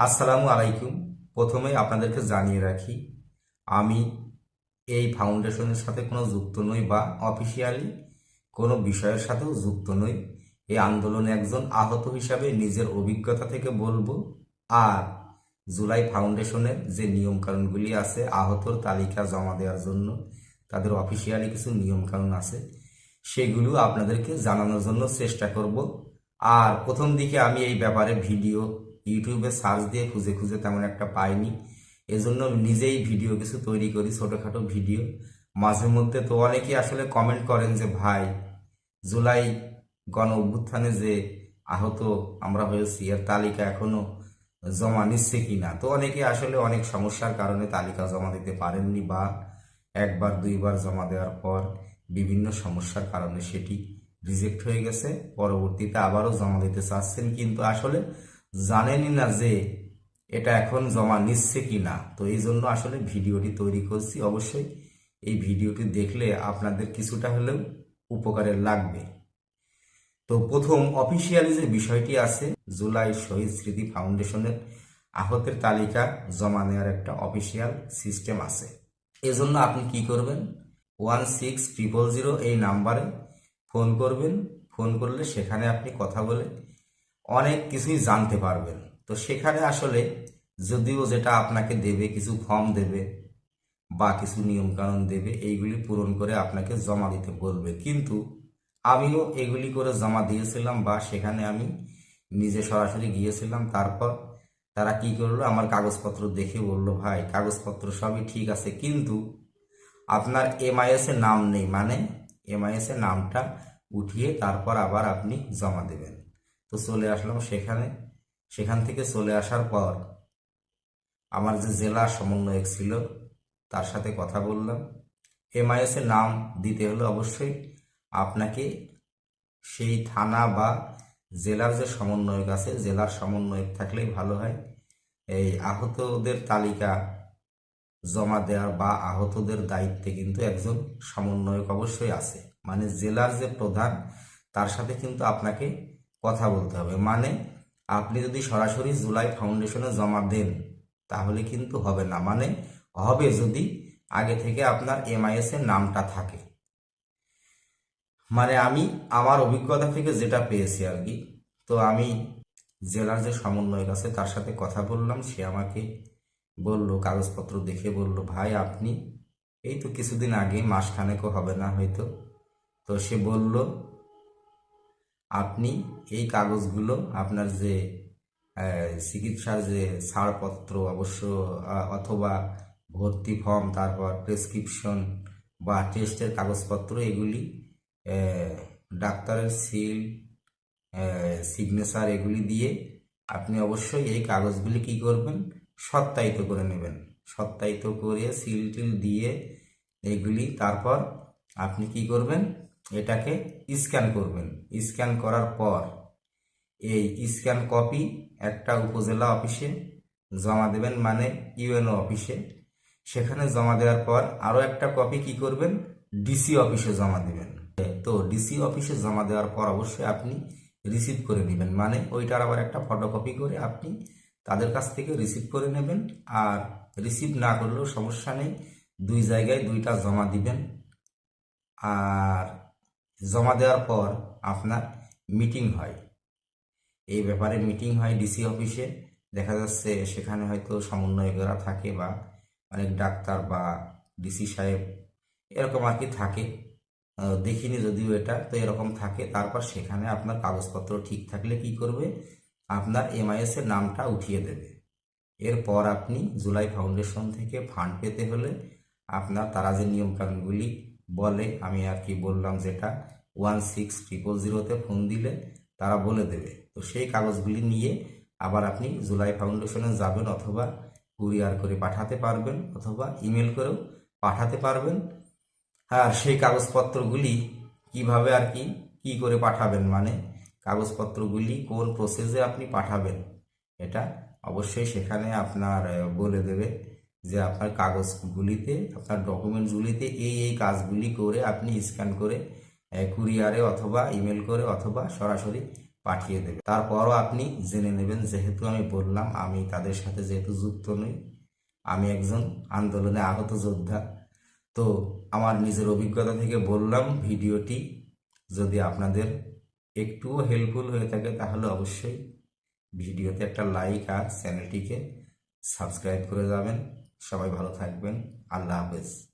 আসসালামু আলাইকুম। প্রথমে আপনাদেরকে জানিয়ে রাখি, আমি এই ফাউন্ডেশনের সাথে কোনো যুক্ত নই বা অফিসিয়ালি কোনো বিষয়ের সাথেও যুক্ত নই। এই আন্দোলনে একজন আহত হিসাবে নিজের অভিজ্ঞতা থেকে বলবো। আর জুলাই ফাউন্ডেশনের যে নিয়মকানুনগুলি আছে আহতর তালিকা জমা দেওয়ার জন্য, তাদের অফিসিয়ালি কিছু নিয়মকানুন আছে, সেগুলো আপনাদেরকে জানানোর জন্য চেষ্টা করব। আর প্রথম দিকে আমি এই ব্যাপারে ভিডিও ইউটিউবে সার্চ দিয়ে খুঁজে খুঁজে তেমন একটা পাইনি, এজন্য নিজেই ভিডিও কিছু তৈরি করি, ছোটোখাটো ভিডিও। মাঝে মধ্যে তো অনেকেই আসলে কমেন্ট করেন যে ভাই, জুলাই গণ অভ্যুত্থানে যে আহত আমরা হয়েছি এর তালিকা এখনো জমা নিচ্ছে কিনা। তো অনেকে আসলে অনেক সমস্যার কারণে তালিকা জমা দিতে পারেননি, বা একবার দুইবার জমা দেওয়ার পর বিভিন্ন সমস্যার কারণে সেটি রিজেক্ট হয়ে গেছে। পরবর্তীতে আবারও জমা দিতে চাচ্ছেন, কিন্তু আসলে জানেনই না যে এটা এখন জমা নিচ্ছে কি না। তো এই জন্য আসলে ভিডিওটি তৈরি করছি। অবশ্যই এই ভিডিওটি দেখলে আপনাদের কিছুটা হলেও উপকারে লাগবে। তো প্রথম অফিসিয়ালি যে বিষয়টি আছে, জুলাই শহীদ স্মৃতি ফাউন্ডেশনের আহতের তালিকা জমা নেওয়ার একটা অফিসিয়াল সিস্টেম আছে। এজন্য আপনি কি করবেন, 16000 এই নাম্বারে ফোন করবেন। ফোন করলে সেখানে আপনি কথা বলে অনেক কিছুই জানতে পারবেন। তো সেখানে আসলে যদিও যেটা আপনাকে দেবে, কিছু ফর্ম দেবে বা কিছু নিয়মকানুন দেবে, এইগুলি পূরণ করে আপনাকে জমা দিতে বলবে। কিন্তু আমিও এগুলি করে জমা দিয়েছিলাম, বা সেখানে আমি নিজে সরাসরি গিয়েছিলাম। তারপর তারা কি করলো, আমার কাগজপত্র দেখে বললো, ভাই কাগজপত্র সবই ঠিক আছে, কিন্তু আপনার এমআইএস এ নাম নেই, মানে এমআইএস এ নামটা উঠিয়ে তারপর আবার আপনি জমা দেবেন। তো চলে আসলাম সেখানে। সেখান থেকে চলে আসার পর আমার যে জেলা সমন্বয়ক ছিল তার সাথে কথা বললাম। এমআইএস এর নাম দিতে হলে অবশ্যই আপনাকে সেই থানা বা জেলার যে সমন্বয়ক আছে, জেলার সমন্বয়ক থাকলেই ভালো হয়। এই আহতদের তালিকা জমা দেওয়ার বা আহতদের দায়িত্বে কিন্তু একজন সমন্বয়ক অবশ্যই আছে, মানে জেলার যে প্রধান তার সাথে কিন্তু আপনাকে কথা বলতে হবে। মানে আপনি যদি সরাসরি জুলাই ফাউন্ডেশনে জমা দেন তাহলে কিন্তু হবে না, মানে হবে যদি আগে থেকে আপনার এমআইএস এর নামটা থাকে। মানে আমি আমার অভিজ্ঞতা থেকে যেটা পেয়েছি আর কি। তো আমি জেলার যে সমন্বয়ক আছে তার সাথে কথা বললাম। সে আমাকে বলল, কাগজপত্র দেখে বলল, ভাই আপনি এই তো কিছুদিন আগে, মাসখানেকও হবে না হয়তো, তো সে বলল আপনি এই কাগজগুলো, আপনার যে চিকিৎসার যে ছাড়পত্র অবশ্য, অথবা ভর্তি ফর্ম, তারপর প্রেসক্রিপশন বা টেস্টের কাগজপত্র, এগুলি ডাক্তারের সিল, সিগনেচার, এগুলি দিয়ে আপনি অবশ্যই এই কাগজগুলি কি করবেন, সত্যায়িত করে নেবেন। সত্যায়িত করে সিল টিল দিয়ে এগুলি তারপর আপনি কি করবেন, এটাকে স্ক্যান করবেন। স্ক্যান করার পর এই স্ক্যান কপি একটা উপজেলা অফিসে জমা দেবেন, মানে ইউএনও অফিসে। সেখানে জমা দেওয়ার পর আরও একটা কপি কি করবেন, ডিসি অফিসে জমা দিবেন। তো ডিসি অফিসে জমা দেওয়ার পর অবশ্যই আপনি রিসিভ করে নেবেন, মানে ওইটার আবার একটা ফটোকপি করে আপনি তাদের কাছ থেকে রিসিভ করে নেবেন। আর রিসিভ না করলেও সমস্যা নেই, দুই জায়গায় দুইটা জমা দিবেন। আর জমা দেওয়ার পর আপনার মিটিং হয়, এই ব্যাপারে মিটিং হয় ডিসি অফিসে। দেখা যাচ্ছে সেখানে হয়তো সমন্বয়করা থাকে, বা অনেক ডাক্তার বা ডিসি সাহেব এরকম আর কি থাকে। দেখিনি যদিও এটা, তো এরকম থাকে। তারপর সেখানে আপনার কাগজপত্র ঠিক থাকলে কি করবে, আপনার এমআইএস এর নামটা উঠিয়ে দেবে। এরপর আপনি জুলাই ফাউন্ডেশন থেকে ফান্ড পেতে হলে আপনার তারা যে নিয়মকানুনগুলি বলে, আমি আর কি বললাম, যেটা 16000-তে ফোন দিলে তারা বলে দেবে। তো সেই কাগজগুলি নিয়ে আবার আপনি জুলাই ফাউন্ডেশনে যাবেন, অথবা কুরিয়ার করে পাঠাতে পারবেন, অথবা ইমেল করেও পাঠাতে পারবেন। আর সেই কাগজপত্রগুলি কিভাবে আর কি কি করে পাঠাবেন, মানে কাগজপত্রগুলি কোন প্রসেসে আপনি পাঠাবেন, এটা অবশ্যই সেখানে আপনার বলে দেবে যে আপনার কাগজগুলিতে, আপনার ডকুমেন্টসগুলিতে এই এই কাজগুলি করে আপনি স্ক্যান করে কুরিয়ারে অথবা ইমেল করে অথবা সরাসরি পাঠিয়ে দেবে। তারপরও আপনি জেনে নেবেন, যেহেতু আমি বললাম আমি তাদের সাথে যেহেতু যুক্ত নই, আমি একজন আন্দোলনে আহত যোদ্ধা। তো আমার নিজের অভিজ্ঞতা থেকে বললাম, ভিডিওটি যদি আপনাদের একটুও হেল্পফুল হয়ে থাকে তাহলে অবশ্যই ভিডিওতে একটা লাইক আর চ্যানেলটিকে সাবস্ক্রাইব করে যাবেন। সবাই ভালো থাকবেন। আল্লাহ হাফেজ।